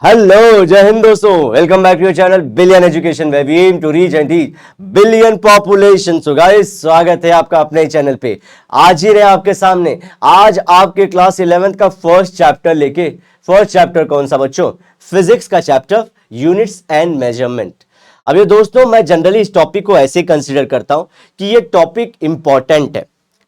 Hello, Jai Hind दोस्तों। Welcome back to your channel billion education where we aim to reach and teach billion population. So guys, स्वागत है आपका अपने channel पे। आज ही रहे आपके सामने, आज आपके क्लास 11th का फर्स्ट चैप्टर लेके। फर्स्ट चैप्टर कौन सा बच्चों? फिजिक्स का चैप्टर यूनिट्स एंड मेजरमेंट। अब ये दोस्तों, मैं जनरली इस टॉपिक को ऐसे कंसीडर करता हूं कि ये टॉपिक इंपॉर्टेंट है।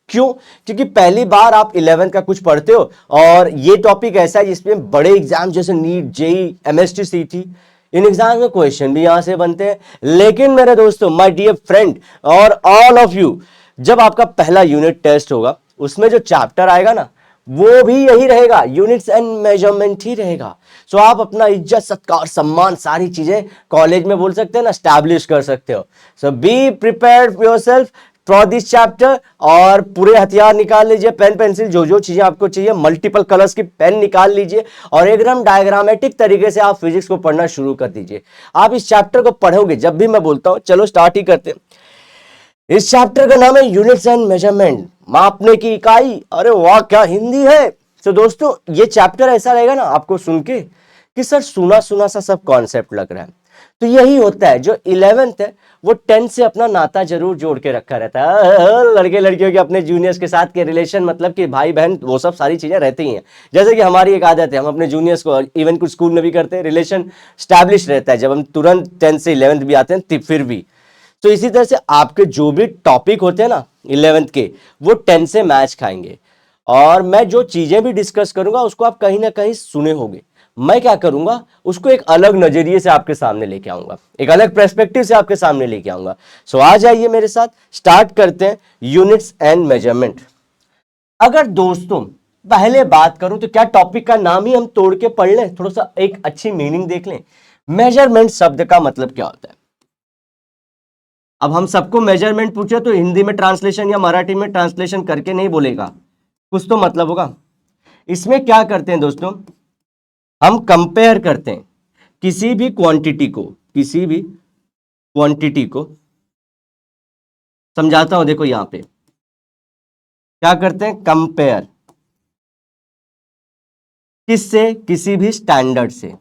क्यों? क्योंकि पहली बार आप 11th का कुछ पढ़ते हो और ये टॉपिक ऐसा है जिसमें बड़े एग्जाम जैसे नीट, जेई, एमएसटी, सीटी, इन एग्जाम में क्वेश्चन भी यहां से बनते हैं। लेकिन मेरे दोस्तों, माय डियर फ्रेंड और ऑल ऑफ यू, जब आपका पहला यूनिट टेस्ट होगा उसमें जो चैप्टर आएगा ना, वो भी यही रहेगा, यूनिट्स एंड मेजरमेंट ही रहेगा। सो आप अपना इज्जत, सत्कार, सम्मान, सारी चीजें कॉलेज में बोल सकते हैं ना, स्टैब्लिश कर सकते हो। So be prepared yourself for this chapter. और पूरे हथियार निकाल लीजिए, पेन पेंसिल, जो जो चीजें आपको चाहिए, मल्टीपल कलर्स की पेन निकाल लीजिए और एकदम डायग्रामेटिक तरीके से आप फिजिक्स को पढ़ना शुरू कर दीजिए। आप इस चैप्टर को पढ़ोगे जब भी मैं बोलता हूं। चलो स्टार्ट ही करते हैं। इस चैप्टर का नाम है यूनिट्स एंड मेजरमेंट, मापने की इकाई। अरे वाह, क्या हिंदी है। तो दोस्तों, ये चैप्टर ऐसा रहेगा ना आपको सुन के कि सर सुना सुना सा सब कॉन्सेप्ट लग रहा है। तो यही होता है, जो 11th है वो 10th से अपना नाता जरूर जोड़ के रखा रहता है। लड़के लड़कियों के अपने जूनियर्स के साथ के रिलेशन, मतलब कि भाई बहन, वो सब सारी चीजें रहती हैं। जैसे कि हमारी एक आदत है, हम अपने जूनियर्स को इवन कुछ स्कूल में भी करते हैं, रिलेशन स्टैब्लिश रहता है जब हम तुरंत 10th से 11th भी आते हैं फिर भी। तो इसी तरह से आपके जो भी टॉपिक होते हैं ना 11th के, वो 10 से मैच खाएंगे। और मैं जो चीजें भी डिस्कस करूंगा उसको आप कहीं ना कहीं सुने होंगे। मैं क्या करूंगा, उसको एक अलग नजरिए से आपके सामने लेके आऊंगा, एक अलग पर्सपेक्टिव से आपके सामने लेके आऊंगा। सो आ जाइए मेरे साथ, स्टार्ट करते हैं यूनिट्स एंड मेजरमेंट। अगर दोस्तों पहले बात करूं तो क्या टॉपिक का नाम ही हम तोड़ के पढ़ लें, थोड़ा सा एक अच्छी मीनिंग देख लें। मेजरमेंट शब्द का मतलब क्या होता है? अब हम सबको मेजरमेंट पूछे तो हिंदी में ट्रांसलेशन या मराठी में ट्रांसलेशन करके नहीं बोलेगा, कुछ तो मतलब होगा। इसमें क्या करते हैं दोस्तों, हम कंपेयर करते हैं किसी भी क्वांटिटी को, किसी भी क्वांटिटी को। समझाता हूं, देखो यहां पे क्या करते हैं, कंपेयर। किससे? किसी भी स्टैंडर्ड से।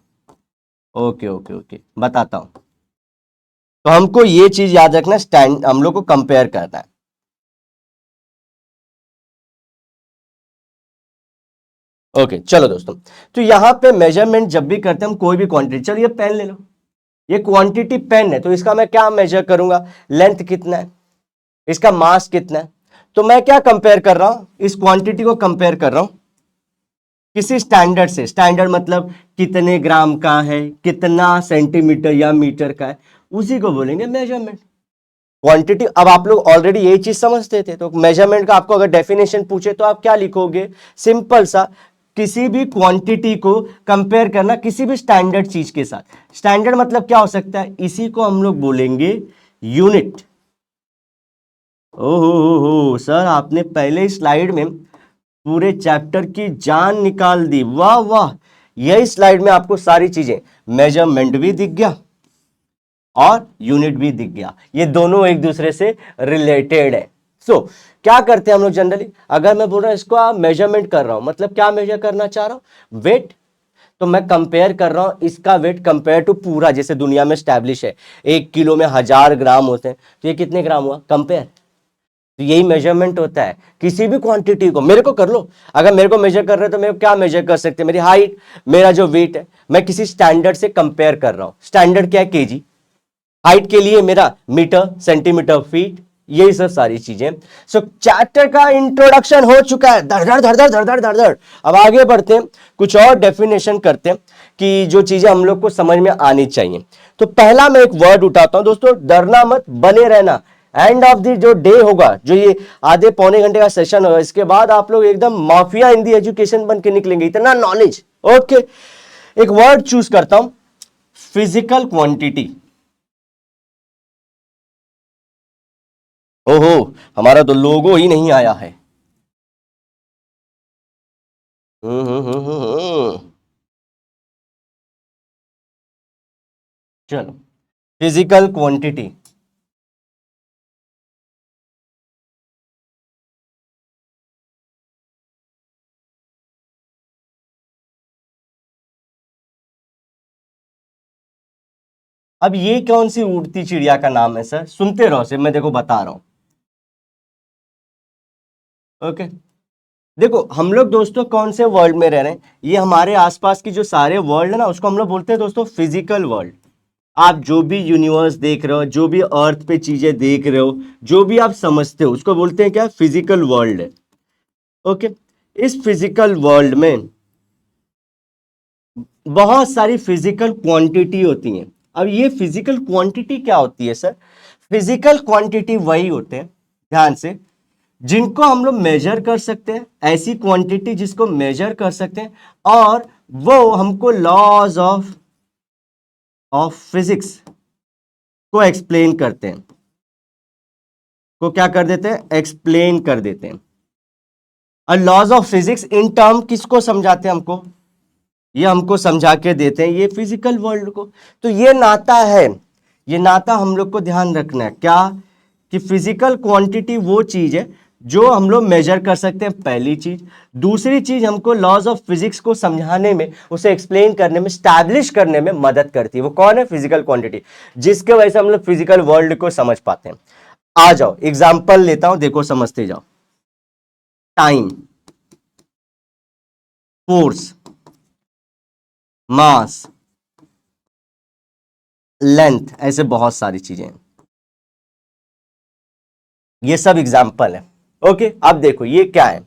ओके ओके ओके, बताता हूं। तो हमको ये चीज याद रखना, स्टैंड हम लोग को कंपेयर करना है। ओके चलो दोस्तों, तो यहां पे मेजरमेंट जब भी करते हैं हम कोई भी क्वांटिटी, चलो ये पेन ले लो, ये क्वांटिटी पेन है, तो इसका मैं क्या मेजर करूंगा, लेंथ कितना है, इसका मास कितना है। तो मैं क्या कंपेयर कर रहा हूं, इस क्वांटिटी को कंपेयर कर रहा हूं किसी स्टैंडर्ड से। स्टैंडर्ड मतलब कितने ग्राम का है, कितना सेंटीमीटर या मीटर का है, उसी को बोलेंगे मेजरमेंट। क्वांटिटी, अब आप लोग ऑलरेडी यही चीज समझते थे, तो मेजरमेंट का आपको अगर डेफिनेशन पूछे तो आप क्या लिखोगे, सिंपल सा, किसी भी क्वांटिटी को कंपेयर करना किसी भी स्टैंडर्ड चीज के साथ। स्टैंडर्ड मतलब क्या हो सकता है, इसी को हम लोग बोलेंगे यूनिट। ओहो हो सर, आपने पहले स्लाइड में पूरे चैप्टर की जान निकाल दी, वाह वाह। यही स्लाइड में आपको सारी चीजें, मेजरमेंट भी दिख गया और यूनिट भी दिख गया, ये दोनों एक दूसरे से रिलेटेड है। सो क्या करते हैं हम लोग जनरली, अगर मैं बोल रहा हूं इसको आप मेजरमेंट कर रहा हूं, मतलब क्या मेजर करना चाह रहा हूं, वेट। तो मैं कंपेयर कर रहा हूं इसका वेट कंपेयर टू पूरा, जैसे दुनिया में स्टैब्लिश है 1 किलो में 1000 ग्राम होते हैं, तो ये कितने ग्राम हुआ, कंपेयर। तो यही मेजरमेंट होता है, किसी भी क्वांटिटी को मेरे को कर लो। अगर मेरे को मेजर कर रहे हो तो मेरे को क्या मेजर कर सकते हैं, मेरी हाइट, मेरा जो वेट है, मैं किसी स्टैंडर्ड से कंपेयर कर रहा हूं। स्टैंडर्ड क्या है, केजी। हाइट के लिए मेरा मीटर, सेंटीमीटर, फीट, यही सब सारी चीजें। सो चैप्टर का इंट्रोडक्शन हो चुका है, धड़ धड़ धड़ धड़ धड़ धड़ धड़ धड़। अब आगे बढ़ते हैं, कुछ और डेफिनेशन करते हैं कि जो चीजें हम लोग को समझ में आनी चाहिए। तो पहला मैं एक वर्ड उठाता हूं दोस्तों, डरना मत, बने रहना। एंड ऑफ द जो डे होगा, जो ये आधे पौने घंटे का सेशन होगा, इसके बाद आप लोग एकदम माफिया इन दी एजुकेशन बन के निकलेंगे, इतना नॉलेज। ओके, एक वर्ड चूज करता हूं, फिजिकल क्वांटिटी। ओहो, हमारा तो लोगो ही नहीं आया है। चलो, फिजिकल क्वांटिटी। अब ये कौन सी उड़ती चिड़िया का नाम है सर? सुनते रहो सिर्फ, मैं देखो बता रहा हूं। ओके, देखो हम लोग दोस्तों कौन से वर्ल्ड में रह रहे हैं, ये हमारे आसपास की जो सारे वर्ल्ड है ना, उसको हम लोग बोलते हैं दोस्तों फिजिकल वर्ल्ड। आप जो भी यूनिवर्स देख रहे हो, जो भी अर्थ पे चीजें देख रहे हो, जो भी आप समझते हो, उसको बोलते हैं क्या? फिजिकल वर्ल्ड है। ओके, इस फिजिकल वर्ल्ड में बहुत सारी फिजिकल क्वांटिटी होती हैं। अब ये फिजिकल क्वांटिटी क्या होती है सर? फिजिकल क्वांटिटी वही होते हैं, ध्यान से, जिनको हम लोग मेजर कर सकते हैं, ऐसी क्वांटिटी जिसको मेजर कर सकते हैं, और वो हमको लॉज ऑफ फिजिक्स को एक्सप्लेन करते हैं, को क्या कर देते हैं? एक्सप्लेन कर देते हैं। और laws of physics in term किसको समझाते हैं? हमको, ये हमको समझा के देते हैं ये फिजिकल वर्ल्ड को। तो ये नाता है, ये नाता हम लोग को ध्यान रखना है क्या? कि फिजिकल क्वांटिटी वो चीज है जो हम लोग मेजर कर सकते हैं, पहली चीज। दूसरी चीज, हमको लॉज ऑफ फिजिक्स को समझाने में, उसे एक्सप्लेन करने में, स्टैब्लिश करने में मदद करती है। वो कौन है? फिजिकल क्वांटिटी, जिसके वजह से हम लोग फिजिकल वर्ल्ड को समझ पाते हैं। आ जाओ एग्जाम्पल लेता हूं, देखो समझते जाओ। टाइम, फोर्स, मास, लेंथ, ऐसे बहुत सारी चीजें हैं, ये सब एग्जाम्पल है। ओके, अब देखो ये क्या है।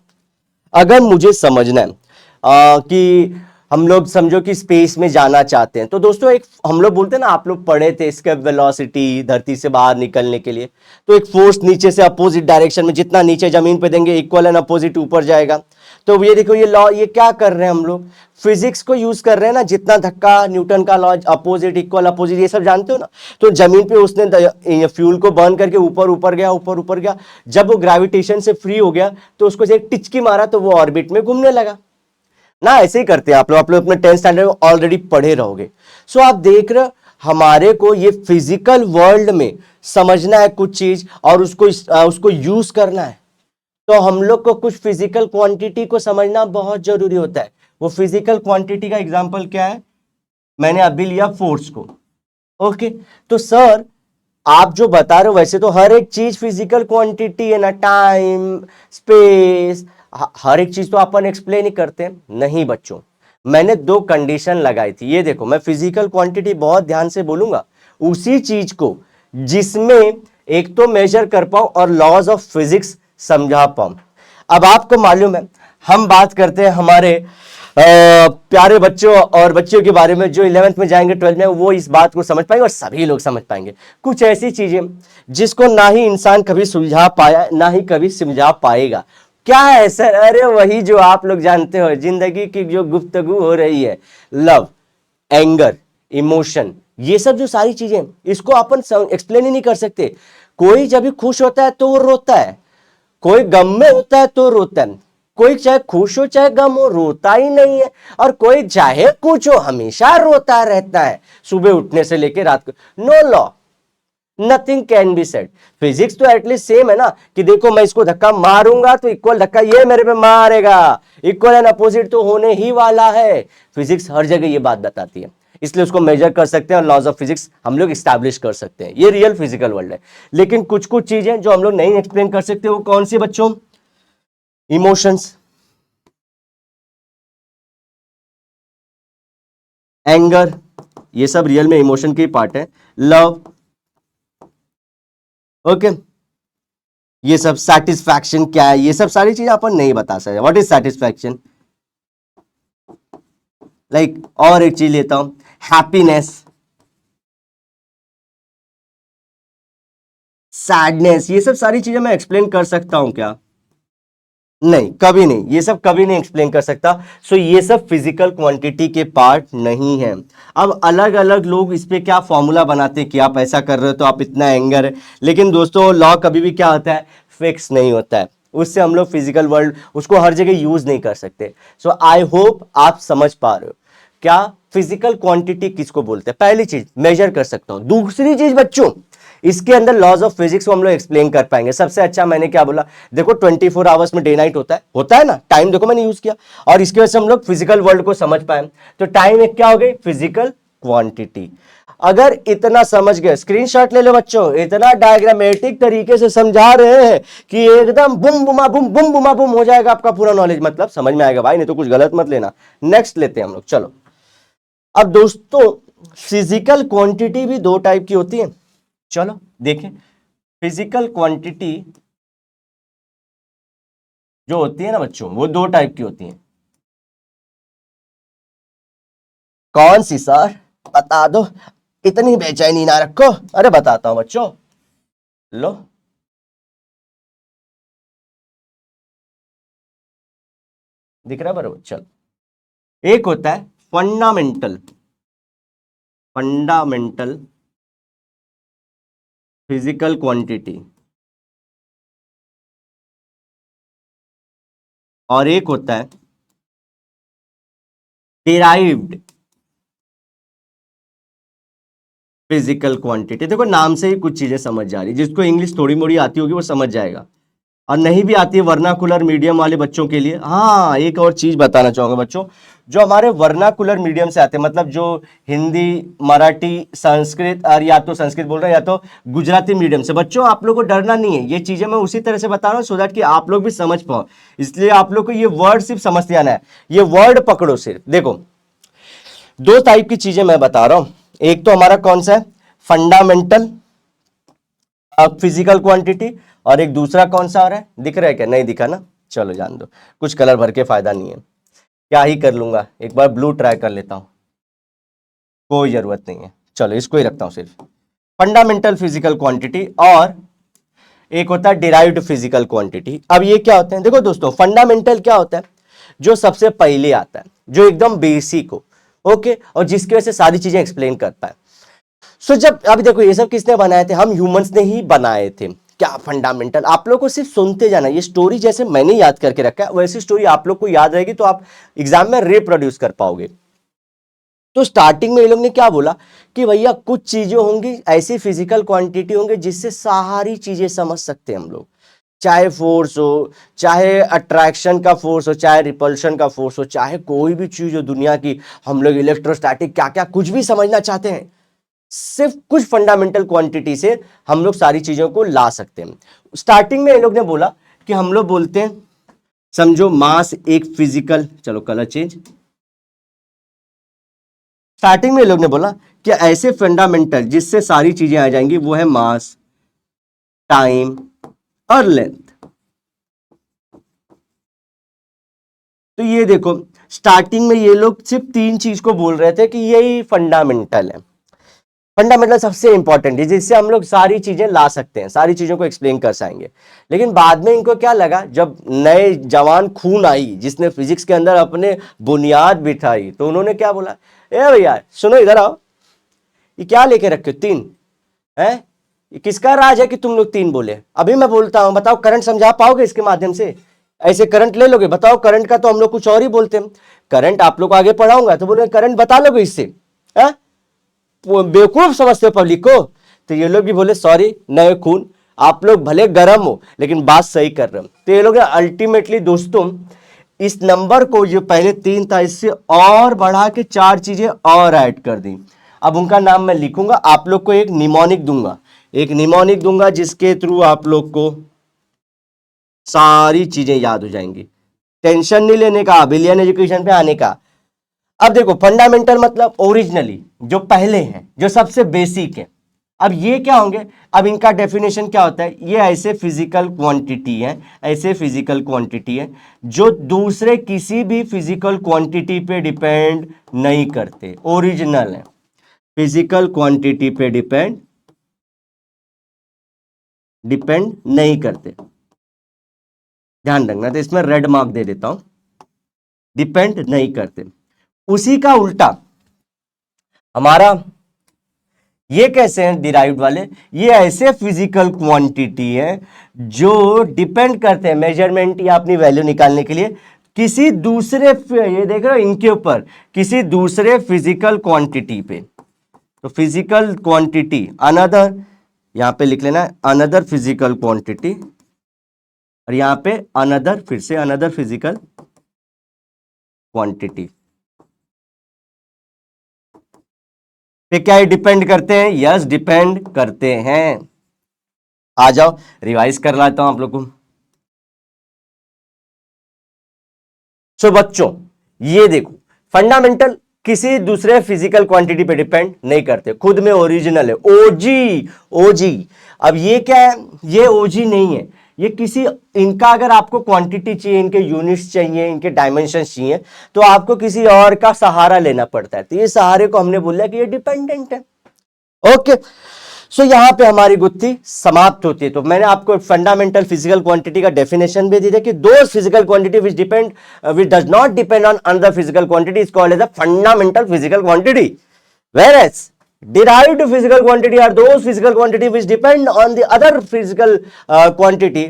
अगर मुझे समझना है कि हम लोग समझो कि स्पेस में जाना चाहते हैं, तो दोस्तों एक हम लोग बोलते हैं ना, आप लोग पढ़े थे इसके वेलोसिटी, धरती से बाहर निकलने के लिए, तो एक फोर्स नीचे से अपोजिट डायरेक्शन में, जितना नीचे जमीन पे देंगे इक्वल एंड अपोजिट ऊपर जाएगा। तो ये देखो ये लॉ, ये क्या कर रहे हैं हम लोग? फिजिक्स को यूज कर रहे हैं ना, जितना धक्का, न्यूटन का लॉ, अपोजिट इक्वल अपोजिट, ये सब जानते हो ना। तो जमीन पे उसने फ्यूल को बर्न करके ऊपर ऊपर गया, ऊपर ऊपर गया, जब वो ग्रेविटेशन से फ्री हो गया तो उसको एक टिचकी मारा तो वो ऑर्बिट में घूमने लगा ना। ऐसे ही करते हैं आप लोग अपने 10th स्टैंडर्ड में ऑलरेडी पढ़े रहोगे। सो आप देख रहे, हमारे को ये फिजिकल वर्ल्ड में समझना है कुछ चीज, और उसको यूज करना है, तो हम लोग को कुछ फिजिकल क्वांटिटी को समझना बहुत जरूरी होता है। वो फिजिकल क्वांटिटी का एग्जांपल क्या है? मैंने अभी लिया फोर्स को। ओके, तो सर आप जो बता रहे हो, वैसे तो हर एक चीज फिजिकल क्वांटिटी है ना, टाइम, स्पेस, हर एक चीज तो अपन एक्सप्लेन ही करते हैं। नहीं बच्चों, मैंने दो कंडीशन लगाई थी। ये देखो, मैं फिजिकल क्वांटिटी बहुत ध्यान से बोलूंगा, उसी चीज को जिसमें एक तो मेजर कर पाऊं और लॉज ऑफ फिजिक्स समझा पाऊं। अब आपको मालूम है, हम बात करते हैं हमारे प्यारे बच्चों और बच्चियों के बारे में, जो 11th में जाएंगे, 12th में, वो इस बात को समझ पाएंगे और सभी लोग समझ पाएंगे। कुछ ऐसी चीजें जिसको ना ही इंसान कभी सुलझा पाया, ना ही कभी समझा पाएगा। क्या है सर? अरे वही जो आप लोग जानते हो, जिंदगी की जो गुफ्तगू हो रही है, लव, एंगर, इमोशन, ये सब जो सारी चीजें, इसको अपन एक्सप्लेन ही नहीं कर सकते। कोई जब भी खुश होता है तो वो रोता है, कोई गम में होता है तो रोता है, कोई चाहे खुश हो चाहे गम हो रोता ही नहीं है, और कोई चाहे कुछ हो हमेशा रोता रहता है, सुबह उठने से लेकर रात को। No law, nothing can be said. Physics तो एटलीस्ट सेम है ना, कि देखो मैं इसको धक्का मारूंगा तो इक्वल धक्का ये मेरे पे मारेगा, इक्वल एंड अपोजिट तो होने ही वाला है। फिजिक्स हर जगह ये बात बताती है, इसलिए उसको मेजर कर सकते हैं और लॉज ऑफ फिजिक्स हम लोग स्टैब्लिश कर सकते हैं। ये रियल फिजिकल वर्ल्ड है। लेकिन कुछ कुछ चीजें जो हम लोग नहीं एक्सप्लेन कर सकते, वो कौन सी बच्चों? इमोशंस, एंगर, ये सब रियल में इमोशन के पार्ट है। लव, ओके, ये सब। सेटिस्फैक्शन क्या है? ये सब सारी चीजें अपन नहीं बता सकते। What is satisfaction? लाइक और एक चीज लेता हूं, हैप्पीनेस, सैडनेस, ये सब सारी चीजें मैं एक्सप्लेन कर सकता हूं क्या? नहीं, कभी नहीं, ये सब कभी नहीं एक्सप्लेन कर सकता। सो ये सब फिजिकल क्वांटिटी के पार्ट नहीं है। अब अलग अलग लोग इस पे क्या फॉर्मूला बनाते हैं कि आप ऐसा कर रहे हो तो आप इतना एंगर है, लेकिन दोस्तों लॉ कभी भी क्या होता है? फिक्स नहीं होता है। उससे हम लोग फिजिकल वर्ल्ड उसको हर जगह यूज नहीं कर सकते। सो आई होप आप समझ पा रहे हो क्या फिजिकल क्वांटिटी किसको बोलते हैं। पहली चीज मेजर कर सकता हूं, दूसरी चीज बच्चों इसके अंदर लॉज ऑफ फिजिक्स को हम लोग एक्सप्लेन कर पाएंगे। सबसे अच्छा मैंने क्या बोला, देखो 24 आवर्स में डे नाइट होता है ना, टाइम देखो मैंने यूज किया, और इसकी वजह से हम लोग फिजिकल वर्ल्ड को समझ पाए। तो टाइम एक क्या हो गई? Physical quantity. अगर इतना समझ गए, स्क्रीनशॉट ले लो बच्चों, इतना डायग्रामेटिक तरीके से समझा रहे हैं कि एकदम बुम बुमा बुम हो जाएगा आपका पूरा नॉलेज, मतलब समझ में आएगा भाई, नहीं तो कुछ गलत मत लेना। नेक्स्ट लेते हैं हम लोग, चलो। अब दोस्तों फिजिकल क्वांटिटी भी दो टाइप की होती है, चलो देखें। फिजिकल क्वांटिटी जो होती है ना बच्चों, वो दो टाइप की होती है। कौन सी सर, बता दो, इतनी बेचैनी ना रखो। अरे बताता हूं बच्चों, लो। दिख रहा है बरोबर, चल। एक होता है फंडामेंटल, फंडामेंटल फिजिकल क्वांटिटी, और एक होता है डिराइव्ड फिजिकल क्वांटिटी। देखो नाम से ही कुछ चीजें समझ जा रही, जिसको इंग्लिश थोड़ी मोड़ी आती होगी वो समझ जाएगा, और नहीं भी आती है वर्नाकुलर मीडियम वाले बच्चों के लिए। हाँ, एक और चीज बताना चाहूंगा बच्चों, जो हमारे वर्नाकुलर मीडियम से आते हैं, मतलब जो हिंदी, मराठी, संस्कृत, और या तो संस्कृत बोल रहे हैं या तो गुजराती मीडियम से, बच्चों आप लोग को डरना नहीं है। ये चीजें मैं उसी तरह से बता रहा हूँ सो दैट कि आप लोग भी समझ पाओ, इसलिए आप लोग को ये वर्ड सिर्फ समझते आना है। ये वर्ड पकड़ो सिर्फ। देखो दो टाइप की चीजें मैं बता रहा हूं, एक तो हमारा कौन सा है, फंडामेंटल फिजिकल क्वांटिटी, और एक दूसरा कौन सा आ रहा है, दिख रहा है क्या, नहीं दिखा ना, चलो जान दो, कुछ कलर भर के फायदा नहीं है, क्या ही कर लूंगा, एक बार ब्लू ट्राई कर लेता हूं, कोई जरूरत नहीं है, चलो इसको ही रखता हूं सिर्फ। फंडामेंटल फिजिकल क्वांटिटी, और एक होता है डिराइव्ड फिजिकल क्वांटिटी। अब ये क्या होते हैं, देखो दोस्तों, फंडामेंटल क्या होता है, जो सबसे पहले आता है, जो एकदम बेसिक हो, ओके, और जिसकी वजह से सारी चीजें एक्सप्लेन करता है। सो जब अभी देखो ये सब किसने बनाए थे, हम ह्यूमंस ने ही बनाए थे। क्या फंडामेंटल, आप लोग को सिर्फ सुनते जाना, ये स्टोरी जैसे मैंने याद करके रखा है वैसी स्टोरी आप लोग को याद रहेगी, तो आप एग्जाम में रिप्रोड्यूस कर पाओगे। तो स्टार्टिंग में ये लोग ने क्या बोला कि भैया कुछ चीजें होंगी, ऐसी फिजिकल क्वांटिटी होंगे जिससे सारी चीजें समझ सकते हैं हम लोग, चाहे फोर्स हो, चाहे अट्रैक्शन का फोर्स हो, चाहे रिपल्शन का फोर्स हो, चाहे कोई भी चीज हो दुनिया की, हम लोग इलेक्ट्रोस्टैटिक क्या क्या कुछ भी समझना चाहते हैं, सिर्फ कुछ फंडामेंटल क्वांटिटी से हम लोग सारी चीजों को ला सकते हैं। स्टार्टिंग में ये लोग ने बोला कि हम लोग बोलते हैं, समझो मास एक फिजिकल, चलो कलर चेंज। स्टार्टिंग में ये लोग ने बोला कि ऐसे फंडामेंटल जिससे सारी चीजें आ जाएंगी वो है मास, टाइम और लेंथ। तो ये देखो स्टार्टिंग में ये लोग सिर्फ तीन चीज को बोल रहे थे कि यही फंडामेंटल है, फंडामेंटल सबसे इंपॉर्टेंट है जिससे हम लोग सारी चीजें ला सकते हैं, सारी चीजों को एक्सप्लेन कर पाएंगे। लेकिन बाद में इनको क्या लगा, जब नए जवान खून आई जिसने फिजिक्स के अंदर अपने बुनियाद बिठाई, तो उन्होंने क्या बोला, ए भैया सुनो इधर आओ, ये क्या लेके रखे हो तीन, है ये किसका राज है कि तुम लोग तीन बोले, अभी मैं बोलता हूं, बताओ करंट समझा पाओगे इसके माध्यम से, ऐसे करंट ले लोगे, बताओ करंट का तो हम लोग कुछ और ही बोलते हैं, करंट आप लोग को आगे पढ़ाऊंगा तो बोले करंट बता लोगे इससे, है बेवकूफ समझते हो पब्लिक को। तो ये लोग भी बोले सॉरी नए खून, आप लोग भले गर्म हो लेकिन बात सही कर रहे हो। तो ये लोग अल्टीमेटली दोस्तों इस नंबर को, जो पहले तीन था इससे और बढ़ा के चार चीजें और ऐड कर दी। अब उनका नाम मैं लिखूंगा, आप लोग को एक निमोनिक दूंगा, एक निमोनिक दूंगा जिसके थ्रू आप लोग को सारी चीजें याद हो जाएंगी, टेंशन नहीं लेने का, बिलियन एजुकेशन पे आने का। अब देखो फंडामेंटल मतलब ओरिजिनली, जो पहले हैं, जो सबसे बेसिक है। अब ये क्या होंगे, अब इनका डेफिनेशन क्या होता है, ये ऐसे फिजिकल क्वांटिटी है, ऐसे फिजिकल क्वांटिटी है जो दूसरे किसी भी फिजिकल क्वांटिटी पे डिपेंड नहीं करते, ओरिजिनल है, फिजिकल क्वांटिटी पे डिपेंड डिपेंड नहीं करते, ध्यान रखना। तो इसमें रेड मार्क दे देता हूं, डिपेंड नहीं करते। उसी का उल्टा हमारा ये कैसे हैं डिराइव्ड वाले, ये ऐसे फिजिकल क्वांटिटी है जो डिपेंड करते हैं मेजरमेंट या अपनी वैल्यू निकालने के लिए किसी दूसरे, ये देख रहे हो इनके ऊपर, किसी दूसरे फिजिकल क्वांटिटी पे। तो फिजिकल क्वांटिटी अनदर, यहां पे लिख लेना अनदर फिजिकल क्वांटिटी, और यहां पे अनदर, फिर से अनदर फिजिकल क्वांटिटी, पे क्या ये डिपेंड करते हैं? यस, डिपेंड करते हैं। आ जाओ रिवाइज कर लाता हूं आप लोग को। सो बच्चों ये देखो, फंडामेंटल किसी दूसरे फिजिकल क्वांटिटी पे डिपेंड नहीं करते, खुद में ओरिजिनल है। ओजी, ओजी। अब ये क्या है? ये ओजी नहीं है, ये किसी, इनका अगर आपको क्वांटिटी चाहिए, इनके यूनिट्स चाहिए, इनके डायमेंशंस चाहिए, तो आपको किसी और का सहारा लेना पड़ता है। तो ये सहारे को हमने बोला कि ये डिपेंडेंट है। ओके, सो यहां पे हमारी गुत्थी समाप्त होती है। तो मैंने आपको फंडामेंटल फिजिकल क्वांटिटी का डेफिनेशन भी दी है कि those physical quantity which does not depend on another physical quantity is called as a fundamental physical quantity, whereas derived physical quantity are those physical quantity which depend on the other physical quantity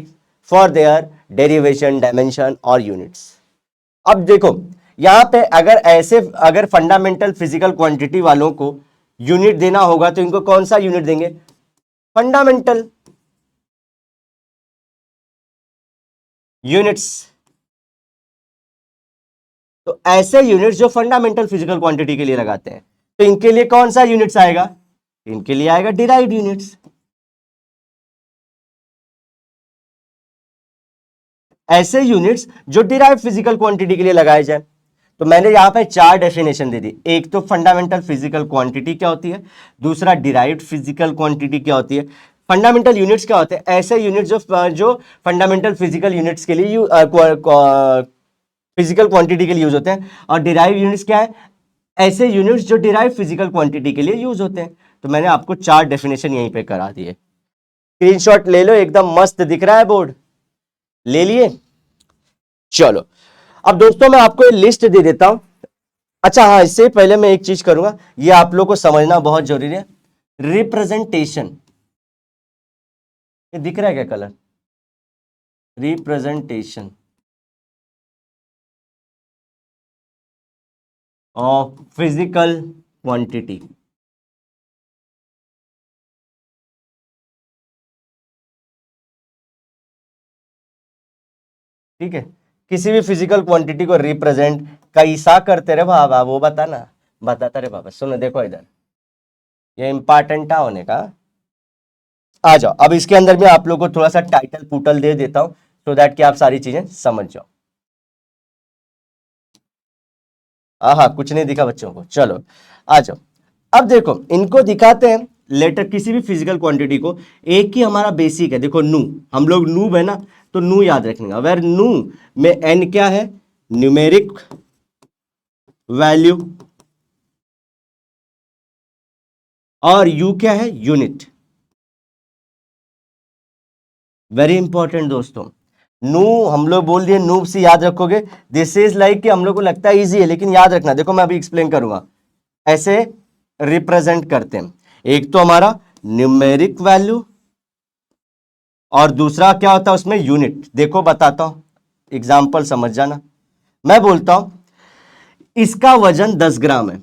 for their derivation, dimension or units। अब देखो यहां पे अगर fundamental physical quantity वालों को unit देना होगा तो इनको कौन सा यूनिट देंगे? Fundamental units. तो ऐसे यूनिट्स जो फंडामेंटल फिजिकल क्वांटिटी के लिए लगाते हैं, तो इनके लिए कौन सा यूनिट्स आएगा? इनके लिए आएगा डिराइव्ड यूनिट्स। ऐसे यूनिट्स जो डिराइव्ड फिजिकल क्वांटिटी के लिए लगाए जाए। तो मैंने यहां पे चार डेफिनेशन दे दी। एक तो फंडामेंटल फिजिकल क्वांटिटी क्या होती है, दूसरा डिराइव्ड फिजिकल क्वांटिटी क्या होती है, फंडामेंटल यूनिट्स क्या होते हैं? ऐसे यूनिट्स जो फंडामेंटल फिजिकल यूनिट्स के लिए फिजिकल क्वांटिटी के लिए यूज होते हैं। और डिराइव यूनिट्स क्या है? ऐसे यूनिट्स जो डिराइव फिजिकल क्वांटिटी के लिए यूज होते हैं। तो मैंने आपको चार डेफिनेशन यहीं पे करा दिए, स्क्रीनशॉट ले लो, एकदम मस्त दिख रहा है बोर्ड, ले लिए। चलो अब दोस्तों मैं आपको एक लिस्ट दे देता हूं। अच्छा हाँ, इससे पहले मैं एक चीज करूंगा, ये आप लोग को समझना बहुत जरूरी है। रिप्रेजेंटेशन, ये दिख रहा है क्या colour? Representation of physical quantity. ठीक है, किसी भी फिजिकल क्वांटिटी को रिप्रेजेंट कैसा करते रे बाबा, वो बताना, बताता रे बाबा। सुनो देखो इधर, ये इंपॉर्टेंट होने का। आ जाओ, अब इसके अंदर भी आप लोग को थोड़ा सा टाइटल पुटल दे देता हूं सो दैट कि आप सारी चीजें समझ जाओ। हाँ, कुछ नहीं दिखा बच्चों को, चलो आ जाओ। अब देखो इनको दिखाते हैं लेटर, किसी भी फिजिकल क्वांटिटी को। एक ही हमारा बेसिक है, देखो नू, हम लोग नूब है ना, तो नू याद रखने, वेर नू में एन क्या है? न्यूमेरिक वैल्यू, और यू क्या है? यूनिट। वेरी इंपॉर्टेंट दोस्तों, नू हम लोग बोल दिए, नूब से याद रखोगे। दिस इज लाइक कि हम लोग को लगता है इजी है, लेकिन याद रखना, देखो मैं अभी एक्सप्लेन करूंगा। ऐसे रिप्रेजेंट करते हैं, एक तो हमारा न्यूमेरिक वैल्यू, और दूसरा क्या होता है उसमें? यूनिट। देखो बताता हूं, एग्जाम्पल समझ जाना। मैं बोलता हूं इसका वजन 10 ग्राम है,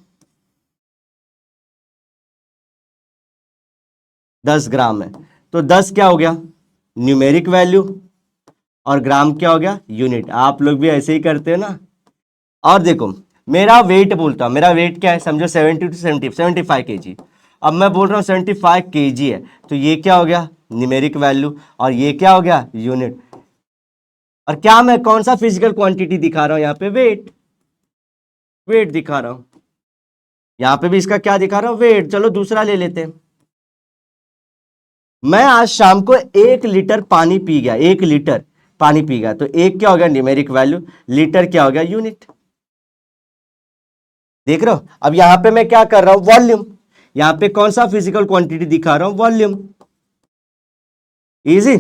10 ग्राम है, तो 10 क्या हो गया? न्यूमेरिक वैल्यू, और ग्राम क्या हो गया? यूनिट। आप लोग भी ऐसे ही करते हो ना। और देखो मेरा वेट बोलता हूं, मेरा वेट क्या है? समझो 70 टू 75 केजी। अब मैं बोल रहा हूं 75 केजी है, तो ये क्या हो गया? न्यूमेरिक वैल्यू, और ये क्या हो गया? यूनिट। और क्या मैं कौन सा फिजिकल क्वांटिटी दिखा रहा हूं यहाँ पे? वेट, वेट दिखा रहा हूं। यहां पे भी इसका क्या दिखा रहा हूं? वेट। चलो दूसरा ले लेते हैं। मैं आज शाम को 1 लीटर पानी पी गया, 1 लीटर पानी पी गया, तो एक क्या हो गया? न्यूमेरिक वैल्यू, लीटर क्या हो गया? यूनिट। देख रहे हो? अब यहां पे मैं क्या कर रहा हूं? वॉल्यूम। यहां पे कौन सा फिजिकल क्वांटिटी दिखा रहा हूं? वॉल्यूम। इजी।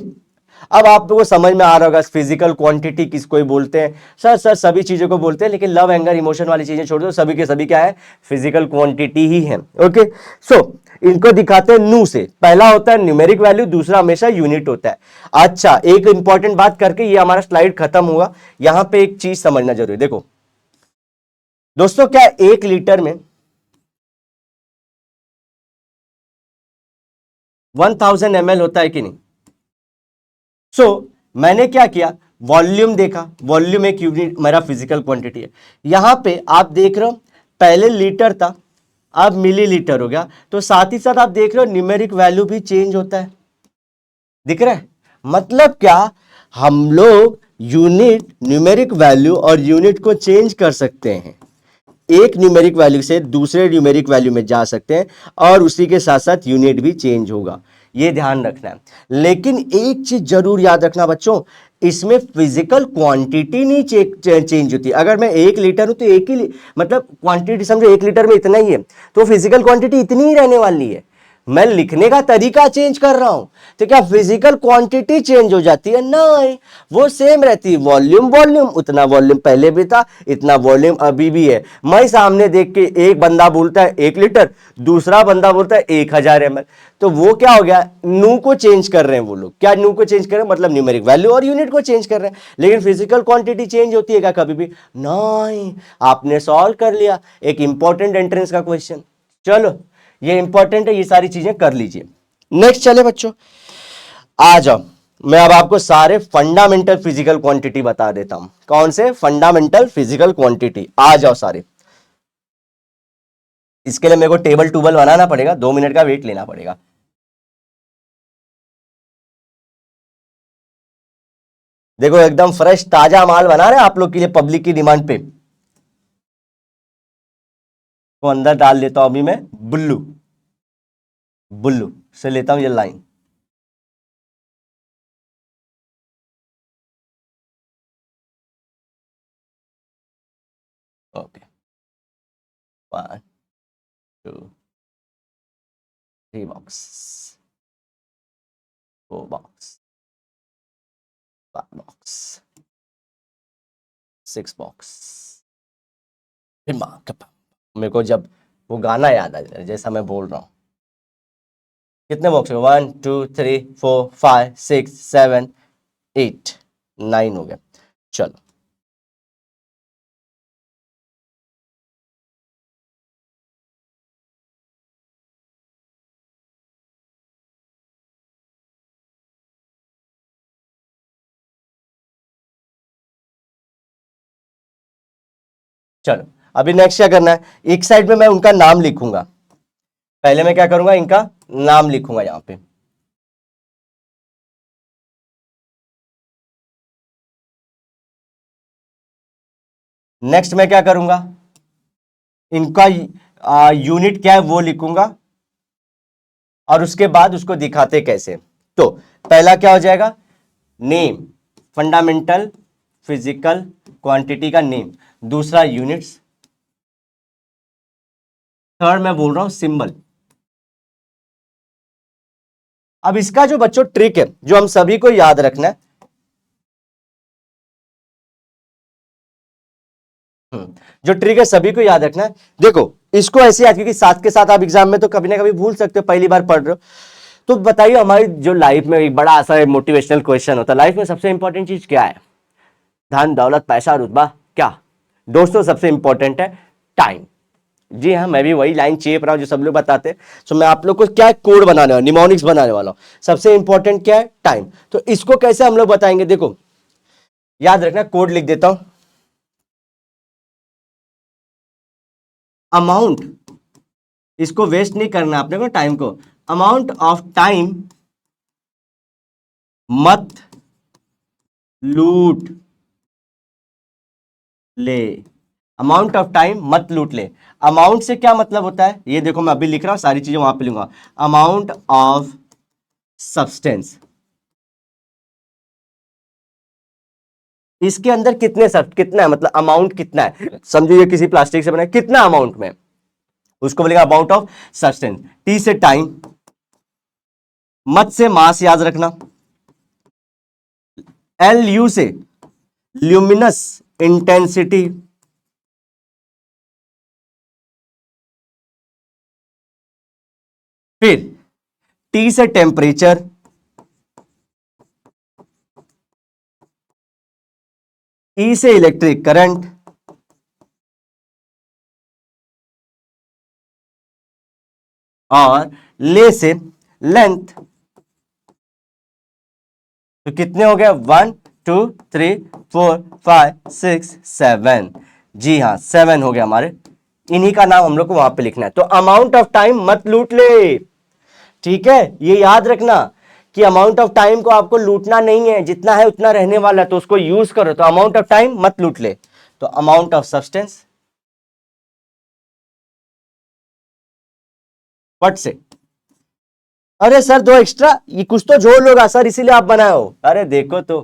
अब आप लोगों को समझ में आ रहा होगा फिजिकल क्वांटिटी किसको ही बोलते हैं। सर सभी चीजों को बोलते हैं, लेकिन लव एंगर इमोशन वाली चीजें छोड़ दो, सभी के सभी क्या है? फिजिकल क्वांटिटी ही है। ओके, सो इनको दिखाते हैं नू से। पहला होता है न्यूमेरिक वैल्यू, दूसरा हमेशा यूनिट होता है। अच्छा, एक इंपॉर्टेंट बात करके ये हमारा स्लाइड खत्म हुआ। यहां पे एक चीज समझना जरूरी, देखो दोस्तों, क्या 1 लीटर में 1000 ml होता है कि नहीं? सो मैंने क्या किया? वॉल्यूम देखा, वॉल्यूम एक यूनिट मेरा फिजिकल क्वांटिटी है। यहां पे आप देख रहे हो पहले लीटर था, अब मिलीलीटर हो गया। तो साथ ही साथ आप देख रहे हो न्यूमेरिक वैल्यू भी चेंज होता है, दिख रहा है। मतलब क्या, हम लोग यूनिट, न्यूमेरिक वैल्यू और यूनिट को चेंज कर सकते हैं, एक न्यूमेरिक वैल्यू से दूसरे न्यूमेरिक वैल्यू में जा सकते हैं और उसी के साथ साथ यूनिट भी चेंज होगा, ये ध्यान रखना है। लेकिन एक चीज जरूर याद रखना बच्चों, इसमें फिजिकल क्वांटिटी नहीं चेंज होती। अगर मैं 1 लीटर हूं तो एक ही मतलब क्वांटिटी समझो, 1 लीटर में इतना ही है, तो फिजिकल क्वांटिटी इतनी ही रहने वाली है। मैं लिखने का तरीका चेंज कर रहा हूं तो क्या फिजिकल क्वांटिटी चेंज हो जाती है? नहीं, वो सेम रहती है। वॉल्यूम वॉल्यूम, उतना वॉल्यूम पहले भी था, इतना वॉल्यूम अभी भी है। मैं सामने देख के एक बंदा बोलता है 1 लीटर, दूसरा बंदा बोलता है 1000 ml, तो वो क्या हो गया, नू को चेंज कर रहे हैं वो लोग। क्या नू को चेंज कर रहे हैं? मतलब न्यूमेरिक वैल्यू और यूनिट को चेंज कर रहे हैं। लेकिन फिजिकल क्वांटिटी चेंज होती है क्या कभी भी? नहीं। आपने सॉल्व कर लिया एक इंपॉर्टेंट एंट्रेंस का क्वेश्चन। चलो ये इंपॉर्टेंट है, ये सारी चीजें कर लीजिए। नेक्स्ट चले बच्चों, आ जाओ। मैं अब आपको सारे फंडामेंटल फिजिकल क्वांटिटी बता देता हूं। कौन से फंडामेंटल फिजिकल क्वांटिटी? आ जाओ सारे। इसके लिए मेरे को टेबल टूबल बनाना पड़ेगा, 2 मिनट का वेट लेना पड़ेगा। देखो एकदम फ्रेश ताजा माल बना रहे हैं आप लोग के लिए, पब्लिक की डिमांड पे। तो अंदर डाल देता हूं अभी मैं बुल्लू, बुल्लू से लेता हूं ये line. Okay, 1 2 3 box, 4 box, 5 box, 6 box. मेरे को जब वो गाना याद आ जाए जैसा मैं बोल रहा हूं। कितने बॉक्स हो? 1 2 3 4 5 6 7 8 9 हो गया। चलो चलो, अभी नेक्स्ट क्या करना है, एक साइड में मैं उनका नाम लिखूंगा। पहले मैं क्या करूंगा, इनका नाम लिखूंगा यहां पे। नेक्स्ट मैं क्या करूंगा, इनका यूनिट क्या है वो लिखूंगा, और उसके बाद उसको दिखाते कैसे। तो पहला क्या हो जाएगा, नेम, फंडामेंटल फिजिकल क्वांटिटी का नेम। दूसरा यूनिट्स। थर्ड मैं बोल रहा हूं सिंबल। अब इसका जो बच्चों ट्रिक है जो हम सभी को याद रखना है, जो ट्रिक है सभी को याद रखना है। देखो इसको ऐसे याद, क्योंकि साथ के साथ आप एग्जाम में तो कभी ना कभी भूल सकते हो, पहली बार पढ़ रहे हो। तो बताइए, हमारी जो लाइफ में एक बड़ा सा मोटिवेशनल क्वेश्चन होता है, लाइफ में सबसे इंपॉर्टेंट चीज क्या है? धन दौलत पैसा रुतबा? क्या दोस्तों सबसे इंपॉर्टेंट है? टाइम। जी हाँ, मैं भी वही लाइन चेप रहा हूं जो सब लोग बताते हैं। तो मैं आप लोग को क्या कोड बनाने वाला, निमोनिक्स बनाने वाला हूं। सबसे इंपॉर्टेंट क्या है? टाइम। तो इसको कैसे हम लोग बताएंगे, देखो याद रखना, कोड लिख देता हूं। अमाउंट, इसको वेस्ट नहीं करना आपने को, टाइम को। अमाउंट ऑफ टाइम मत लूट ले। अमाउंट ऑफ टाइम मत लूट ले। अमाउंट से क्या मतलब होता है, ये देखो मैं अभी लिख रहा हूं, सारी चीजें वहां पे लूंगा। अमाउंट ऑफ सब्सटेंस, इसके अंदर कितने सब कितना है, मतलब अमाउंट कितना है। समझो ये किसी प्लास्टिक से बना है, कितना अमाउंट में, उसको बोलेगा अमाउंट ऑफ सब्सटेंस। टी से टाइम, मत से मास याद रखना, एल यू से ल्यूमिनस इंटेंसिटी, फिर टी से टेम्परेचर, ई से इलेक्ट्रिक करंट, और ले से लेंथ। तो कितने हो गए, 1 2 3 4 5 6 7। जी हाँ 7 हो गया हमारे इन्हीं का नाम हम लोग को वहां पे लिखना है। तो अमाउंट ऑफ टाइम मत लूट ले, ठीक है, ये याद रखना कि अमाउंट ऑफ टाइम को आपको लूटना नहीं है, जितना है उतना रहने वाला, तो उसको यूज करो। तो अमाउंट ऑफ टाइम मत लूट ले। तो अमाउंट ऑफ सब्सटेंस, फट से, अरे सर दो एक्स्ट्रा, ये कुछ तो जोड़ लोगा सर इसीलिए आप बनाए हो, अरे देखो तो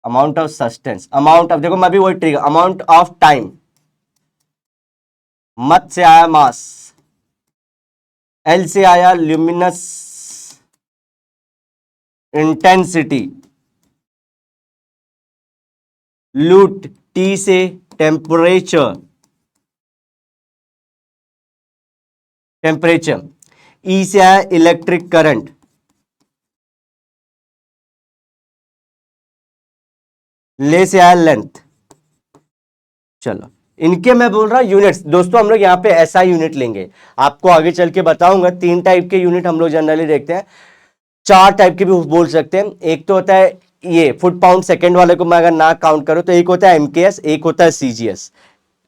amount of substance, amount of, देखो मैं भी वही ट्रिक, अमाउंट ऑफ टाइम, मत से आया मास, एल से आया ल्यूमिनस इंटेंसिटी, लूट, टी से टेम्परेचर, टेम्परेचर, ई से आया इलेक्ट्रिक करंट, ले से आया लेंथ। चलो इनके मैं बोल रहा हूं यूनिट्स, दोस्तों हम लोग यहाँ पे ऐसा यूनिट लेंगे, आपको आगे चल के बताऊंगा। 3 टाइप के यूनिट हम लोग जनरली देखते हैं, 4 टाइप के भी बोल सकते हैं। एक तो होता है ये फुट पाउंड सेकंड वाले को मैं अगर ना काउंट करूं तो एक होता है एमकेएस, एक होता है CGS,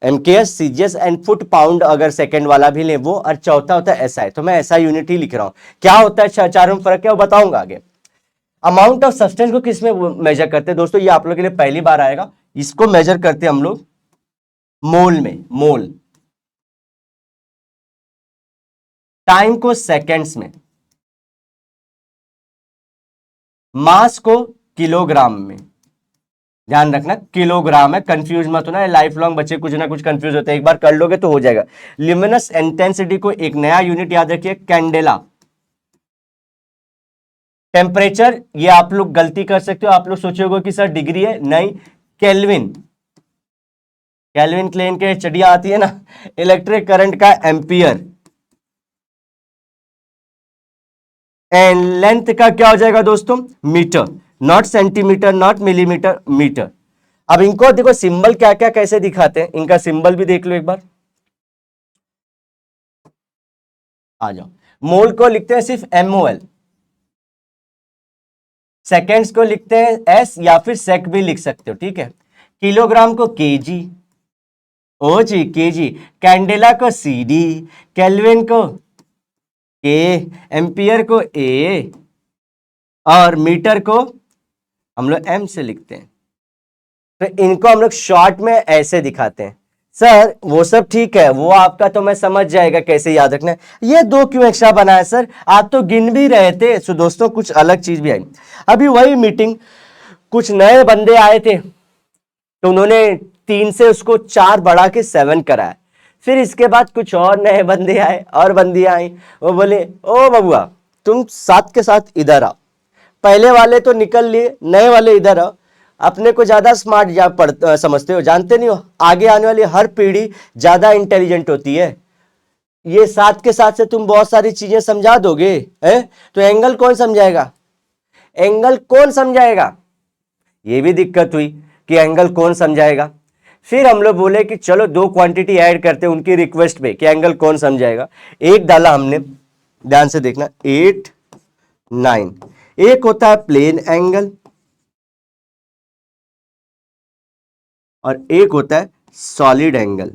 MKS CGS and foot pound अगर सेकंड वाला भी ले वो, और चौथा होता है एसआई। तो मैं ऐसा यूनिट ही लिख रहा हूं। क्या होता है चारों में फर्क क्या वो बताऊंगा आगे। अमाउंट ऑफ सब्सटेंस को किस में मेजर करते हैं दोस्तों, ये आप लोग के लिए पहली बार आएगा। इसको मेजर करते हैं हम लोग मोल में, मोल। टाइम को सेकेंड्स में, मास को किलोग्राम में। ध्यान रखना किलोग्राम है, कंफ्यूज मत होना, लाइफ लॉन्ग बच्चे कुछ ना कुछ कंफ्यूज होते हैं, एक बार कर लोगे तो हो जाएगा। ल्यूमिनस इंटेंसिटी को एक नया यूनिट याद रखिए, कैंडेला। टेम्परेचर, ये आप लोग गलती कर सकते हो, आप लोग सोचोगे कि सर डिग्री है, नहीं, केल्विन, केल्विन क्लेन के चढ़िया आती है ना। इलेक्ट्रिक करंट का एम्पियर, एंड लेंथ का क्या हो जाएगा दोस्तों, metre, not centimetre, not millimetre, metre. अब इनको देखो सिंबल क्या क्या कैसे दिखाते हैं, इनका सिंबल भी देख लो एक बार, आ जाओ। मोल को लिखते हैं सिर्फ MOL, सेकेंड्स को लिखते हैं S या फिर सेक भी लिख सकते हो, ठीक है। किलोग्राम को केजी, ओ जी केजी, कैंडेला को CD, केल्विन को K, एम्पियर को A, और मीटर को हम लोग M से लिखते हैं। तो इनको हम लोग शॉर्ट में ऐसे दिखाते हैं। सर वो सब ठीक है, वो आपका तो मैं समझ जाएगा कैसे याद रखना है, ये 2 क्यों एक्स्ट्रा बनाया सर, आप तो गिन भी रहे थे। सो दोस्तों कुछ अलग चीज भी आई। अभी वही मीटिंग, कुछ नए बंदे आए थे तो उन्होंने 3 से उसको 4 बढ़ा के 7 कराया। फिर इसके बाद कुछ और नए बंदे आए और बंदियां आई, वो बोले ओ बबुआ तुम साथ के साथ इधर आओ, पहले वाले तो निकल लिए, नए वाले इधर आओ। अपने को ज्यादा स्मार्ट समझते हो, जानते नहीं हो आगे आने वाली हर पीढ़ी ज्यादा इंटेलिजेंट होती है। ये साथ के साथ से तुम बहुत सारी चीजें समझा दोगे, है? तो एंगल कौन समझाएगा, एंगल कौन समझाएगा, ये भी दिक्कत हुई कि एंगल कौन समझाएगा। फिर हम लोग बोले कि चलो 2 क्वांटिटी ऐड करते हैं उनकी रिक्वेस्ट पे कि एंगल कौन समझाएगा। एक डाला हमने, ध्यान से देखना, 8 9। एक होता है प्लेन एंगल और एक होता है solid angle.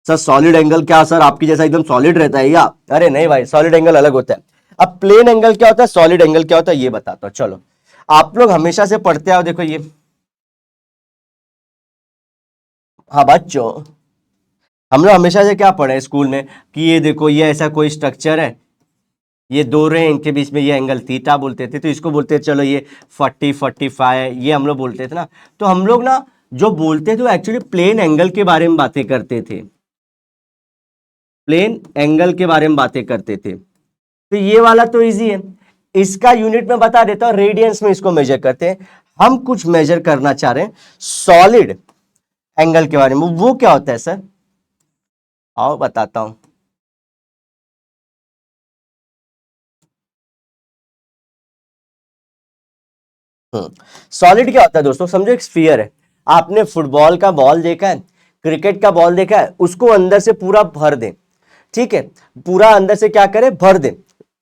Sir solid angle क्या सर आपकी जैसा एकदम सॉलिड रहता है या, अरे नहीं भाई, सॉलिड एंगल अलग होता है। अब प्लेन एंगल क्या होता है, सॉलिड एंगल क्या होता है, ये बताता हूं। चलो आप लोग हमेशा से पढ़ते आओ, देखो ये, हाँ बच्चों हम लोग हमेशा से क्या पढ़े स्कूल में कि ये देखो ये ऐसा कोई स्ट्रक्चर है, ये 2 रे इनके बीच में ये एंगल थीटा बोलते थे, तो इसको बोलते थे चलो ये 40 45 ये हम लोग बोलते थे ना। तो हम लोग ना जो बोलते थे वो एक्चुअली प्लेन एंगल के बारे में बातें करते थे, प्लेन एंगल के बारे में बातें करते थे। तो ये वाला तो इजी है, इसका यूनिट में बता देता हूं, रेडियंस में इसको मेजर करते हैं। हम कुछ मेजर करना चाह रहे हैं सॉलिड एंगल के बारे में, वो क्या होता है सर, आओ बताता हूं। सॉलिड क्या होता है दोस्तों, समझो एक स्फीयर है, आपने फुटबॉल का बॉल देखा है, क्रिकेट का बॉल देखा है, उसको अंदर से पूरा भर दें, ठीक है, पूरा अंदर से क्या करें, भर दें,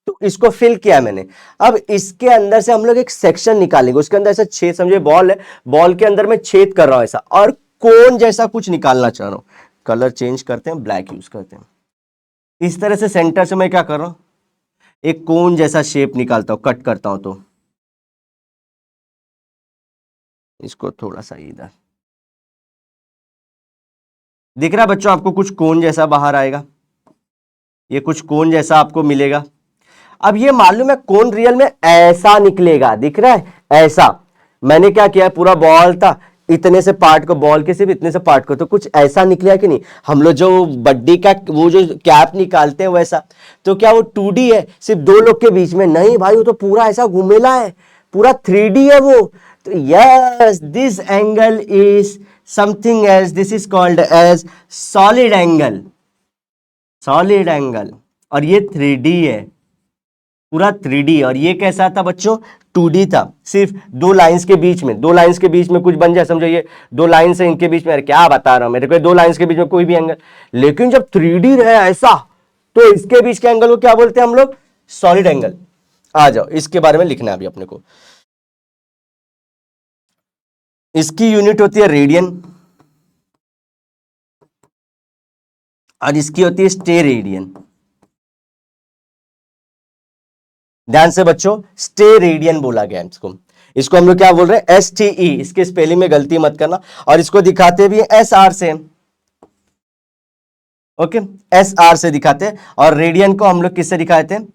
तो इसको फिल किया मैंने। अब इसके अंदर से हम लोग एक सेक्शन निकालेंगे, उसके अंदर ऐसा छेद, समझे बॉल है, बॉल के अंदर मैं छेद कर रहा हूं ऐसा, और कोन जैसा कुछ निकालना चाह रहा हूं। कलर चेंज करते हैं, ब्लैक यूज करते हैं। इस तरह से सेंटर से मैं क्या कर रहा हूं, एक कोन जैसा शेप निकालता हूं, कट करता हूं। तो इसको थोड़ा सा इधर दिख रहा है बच्चों आपको, कुछ कोन जैसा बाहर आएगा, ये कुछ कोन जैसा आपको मिलेगा। अब ये मालूम है कोन रियल में ऐसा निकलेगा, दिख रहा है ऐसा। मैंने क्या किया, पूरा बॉल था, इतने से पार्ट को, बॉल के सिर्फ इतने से पार्ट को, तो कुछ ऐसा निकला कि नहीं। हम लोग जो बड्डी का वो जो कैप निकालते हैं वैसा, तो क्या वो 2D है सिर्फ दो लोग के बीच में? नहीं भाई, वो तो पूरा ऐसा घूमेला है, पूरा 3D है वो। तो yes, this angle is something as, this is called as solid angle, solid angle. और ये 3D है, पूरा 3D। और ये कैसा था बच्चों, 2D था, सिर्फ दो लाइंस के बीच में, दो लाइंस के बीच में कुछ बन जाए, समझो ये दो लाइंस है, इनके बीच में, अरे क्या बता रहा हूं मेरे को, दो लाइंस के बीच में कोई भी एंगल। लेकिन जब 3D रहे ऐसा, तो इसके बीच के एंगल को क्या बोलते हैं हम लोग, सॉलिड एंगल। आ जाओ, इसके बारे में लिखना है अभी अपने को। इसकी यूनिट होती है रेडियन, और इसकी होती है स्टेरेडियन। ध्यान से बच्चों, स्टेरेडियन बोला गया है इसको। इसको हम लोग क्या बोल रहे हैं, STE। इसके स्पेलिंग में गलती मत करना। और इसको दिखाते भी SR से, ओके, SR से दिखाते हैं। और रेडियन को हम लोग किससे दिखाते हैं,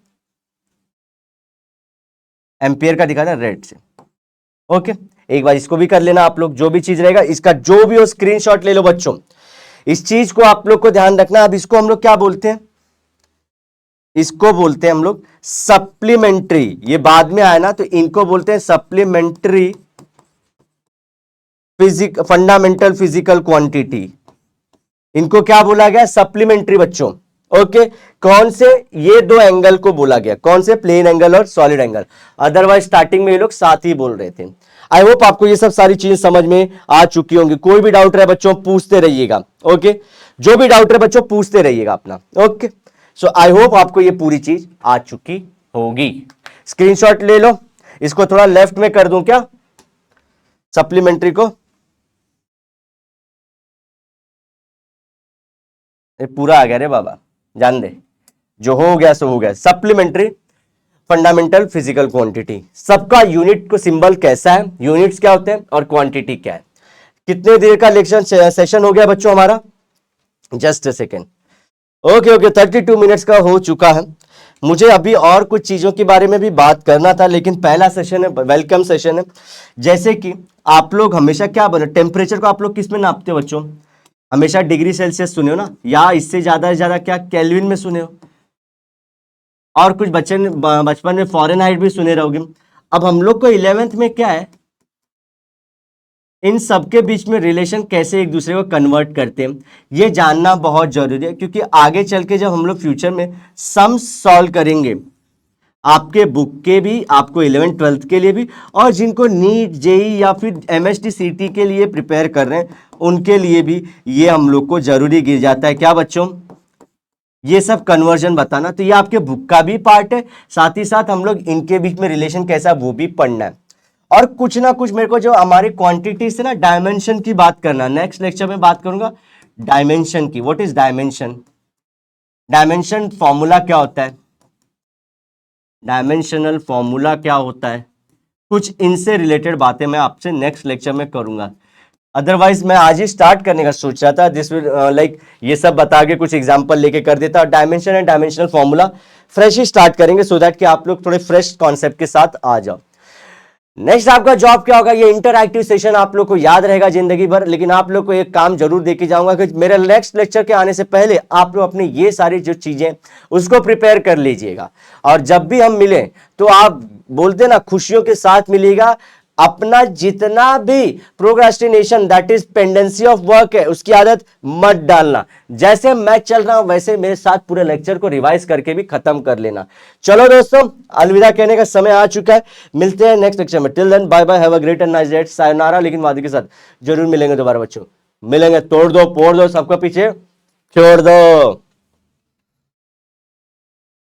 एम्पियर का दिखाते हैं, रेड से। ओके, एक बार इसको भी कर लेना आप लोग, जो भी चीज रहेगा इसका जो भी हो स्क्रीनशॉट ले लो बच्चों। इस चीज को आप लोग को ध्यान रखना। अब इसको हम लोग क्या बोलते हैं, इसको बोलते हैं हम लोग सप्लीमेंट्री। ये बाद में आया ना, तो इनको बोलते हैं सप्लीमेंट्री फंडामेंटल फिजिकल क्वांटिटी। इनको क्या बोला गया, सप्लीमेंट्री बच्चों। ओके, कौन से, ये दो एंगल को बोला गया, कौन से, प्लेन एंगल और सॉलिड एंगल। अदरवाइज स्टार्टिंग में ये लोग साथ ही बोल रहे थे। आई होप आपको ये सब सारी चीजें समझ में आ चुकी होंगी। कोई भी डाउट रहे बच्चों पूछते रहिएगा। ओके, जो भी डाउट रहे बच्चों पूछते रहिएगा अपना। ओके, सो आई होप आपको ये पूरी चीज आ चुकी होगी। स्क्रीनशॉट ले लो। इसको थोड़ा लेफ्ट में कर दूं क्या, सप्लीमेंट्री को, ये पूरा आ गया रे बाबा, जान दे, जो हो गया सो हो गया। सप्लीमेंट्री फंडामेंटल फिजिकल क्वांटिटी, सबका यूनिट को सिंबल कैसा है, यूनिट्स क्या होते हैं और क्वांटिटी क्या है। कितने देर का लेक्चर सेशन हो गया बच्चों हमारा, just a second. Okay, 32 minutes का हो चुका है। मुझे अभी और कुछ चीजों के बारे में भी बात करना था, लेकिन पहला सेशन है, वेलकम सेशन है। जैसे कि आप लोग हमेशा क्या बोले, टेम्परेचर को आप लोग किस में नापते हो बच्चों, हमेशा डिग्री सेल्सियस सुने हो ना, या इससे ज्यादा से ज्यादा क्या केल्विन में सुने हो, और कुछ बचपन में फॉरेनहाइट भी सुने रहोगे। अब हम लोग को 11th में क्या है, इन सबके बीच में रिलेशन कैसे एक दूसरे को कन्वर्ट करते हैं, ये जानना बहुत जरूरी है। क्योंकि आगे चल के जब हम लोग फ्यूचर में सम सॉल्व करेंगे, आपके बुक के भी, आपको 11th 12th के लिए भी, और जिनको नीट जेई या फिर MST CT के लिए प्रिपेयर कर रहे हैं उनके लिए भी ये हम लोग को जरूरी गिर जाता है। क्या बच्चों, ये सब कन्वर्जन बताना। तो ये आपके बुक का भी पार्ट है, साथ ही साथ हम लोग इनके बीच में रिलेशन कैसा वो भी पढ़ना है। और कुछ ना कुछ मेरे को जो हमारे क्वांटिटी से ना डायमेंशन की बात करना, नेक्स्ट लेक्चर में बात करूंगा डायमेंशन की। What is dimension, dimension formula क्या होता है, डायमेंशनल फॉर्मूला क्या होता है, कुछ इनसे रिलेटेड बातें मैं आपसे नेक्स्ट लेक्चर में करूंगा। अदरवाइज मैं आज ही स्टार्ट करने का सोच रहा था, दिस विल लाइक ये सब बता के कुछ एग्जांपल लेके कर देता, और dimension and dimensional formula fresh he start करेंगे, सो दैट कि आप लोग थोड़े फ्रेश कॉन्सेप्ट के साथ आ जाओ। नेक्स्ट आपका जॉब क्या होगा, ये इंटरएक्टिव सेशन आप लोग को याद रहेगा जिंदगी भर। लेकिन आप लोग को एक काम जरूर देके जाऊंगा कि मेरे नेक्स्ट लेक्चर के आने से पहले आप लोग अपनी ये सारी जो चीजें उसको प्रिपेयर कर लीजिएगा। और जब भी हम मिले तो आप बोलते ना खुशियों के साथ मिलेगा। अपना जितना भी procrastination, that is pendency of work है, उसकी आदत मत डालना। जैसे मैं चल रहा हूं वैसे मेरे साथ पूरे लेक्चर को रिवाइज करके भी खत्म कर लेना। चलो दोस्तों, अलविदा कहने का समय आ चुका है। मिलते हैं नेक्स्ट लेक्चर में। Till then bye bye, have a great and nice day, sayonara. लेकिन वादे के साथ जरूर मिलेंगे दोबारा बच्चों, मिलेंगे, तोड़ दो फोड़ दो सबका पीछे छोड़ दो।